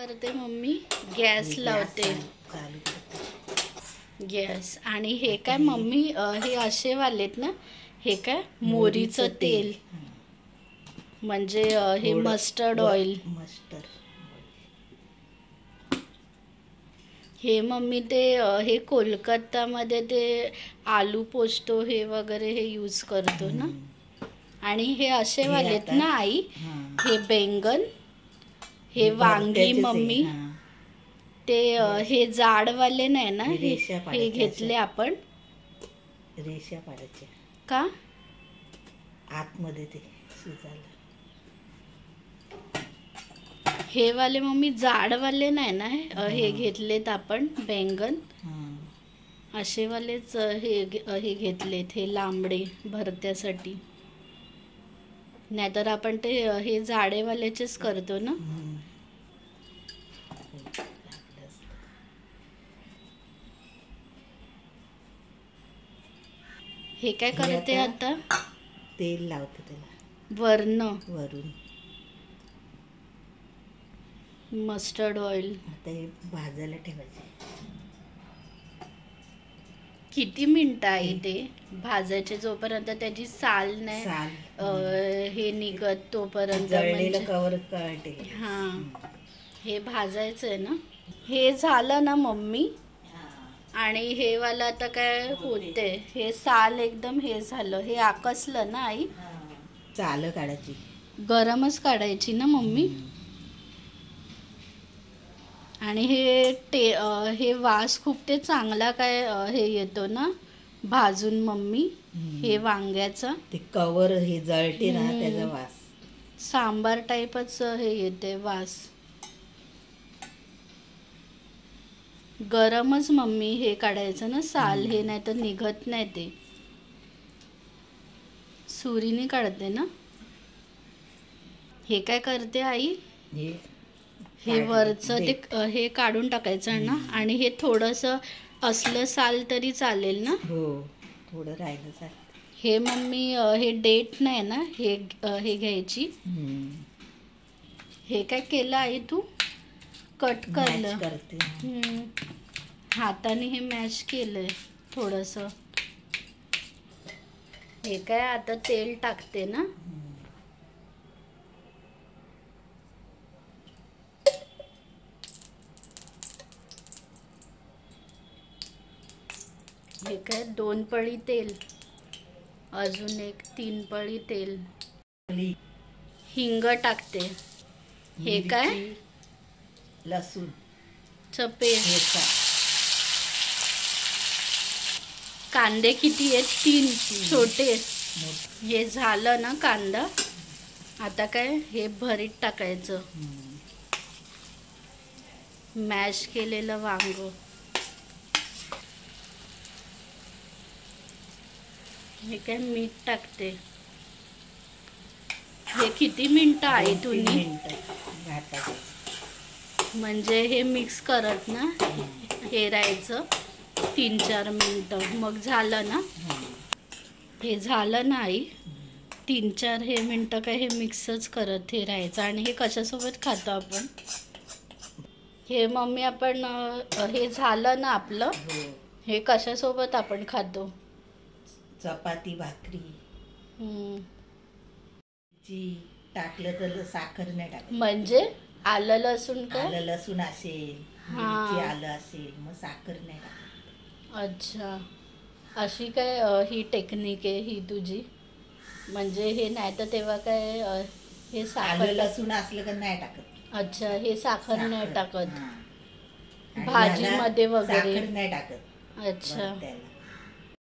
करते mummy, gas लावते gas. आणि हे काय मम्मी, हे असे वालेत ना, हे काय मोरीचं तेल, म्हणजे हे मस्टर्ड ऑइल. हे मम्मी ते हे कोलकातामध्ये ते आलू पोस्तो हे वगैरे हे यूज करतो ना. आणि हे असे वालेत ना आई, हे बैंगन, हे वांगी मम्मी, ते हे जाडवाले नाही ना, हे घेतले आपण. रेषा पाडायच्या का आतमध्ये ते शिजायला. हे वाले मम्मी जाडवाले नाही ना, हे घेतलेत आपण बैंगन. असे वालेच हे घेतलेत, हे लांबडे भरत्यासाठी. नाहीतर आपण ते हे जाडेवाल्याचेच करतो ना. हे काय करते आता, तेल लावते त्याला वरून मस्टर्ड ऑइल. आता हे भाजायला ठेवायचे. किती मिनिटं आहे ते भाजायचे, जोपर्यंत त्याची साल नाही हे निघत तोपर्यंत. म्हणजे कवर काढते. हा, हे भाजायचंय ना. हे झालं ना मम्मी. आणि हे वाला आता काय होते, हे साल एकदम हे झालं, हे आकसलं ना आई. चाल काढायची, गरमच काढायची ना मम्मी. आणि हे वास खूप ते चांगला काय हे येतो ना भाजून मम्मी, हे वांग्याचा. ते कवर हे जळते ना, त्याचा वास सांबार टाईपच हे येते वास. गरमच मम्मी हे काढायचं ना साल, हे नाही तर निघत नाही. ते सुरीने काढते ना. हे काय करते आई, हे वरचं ते हे काढून टाकायचं ना. आणि हे थोडंसं असलं साल तरी चालेल ना. हो, थोडं राहिलं चालेल. हे मम्मी हे डेट नाही ना, हे घ्यायची. हे काय केलं आई तू, कट करलं. हाताने हे मॅश केलंय थोडंसं. हे काय आता तेल टाकते ना. हे काय 2 पळी तेल, अजून 3 पळी तेल. हिंग टाकते. हे काय लसूण पेस्ट. कांदे किती आहेत, 3 छोटे. हे झालं ना कांदा. आता काय हे भरीत टाकायचं, मॅश केलेलं वांग. हे काय मीठ टाकते. हे किती मिनिटं आहे तुम्ही, म्हणजे हे मिक्स करत ना हे राहायचं 3-4 मिनिटं. मग झालं ना, हे झालं ना आई. 3-4 हे मिनिटं काय हे मिक्सच करत हे राहायचं. आणि हे कशासोबत खातो आपण, हे मम्मी आपण हे झालं ना आपलं, हे कशासोबत आपण खातो. चपाती भाकरी टाकलं तर साखर नाही टाकत. म्हणजे आलं लसूण काय, आलं लसूण असेल, मिरची आलं असेल, मग साखर नाही टाकत. अच्छा, अशी काय ही टेक्निक आहे ही तुझी. म्हणजे हे नाही तर तेव्हा काय हे साखर लसूण असलं का नाही टाकत. अच्छा, हे साखर नाही टाकत भाजीमध्ये वगैरे नाही टाकत. अच्छा.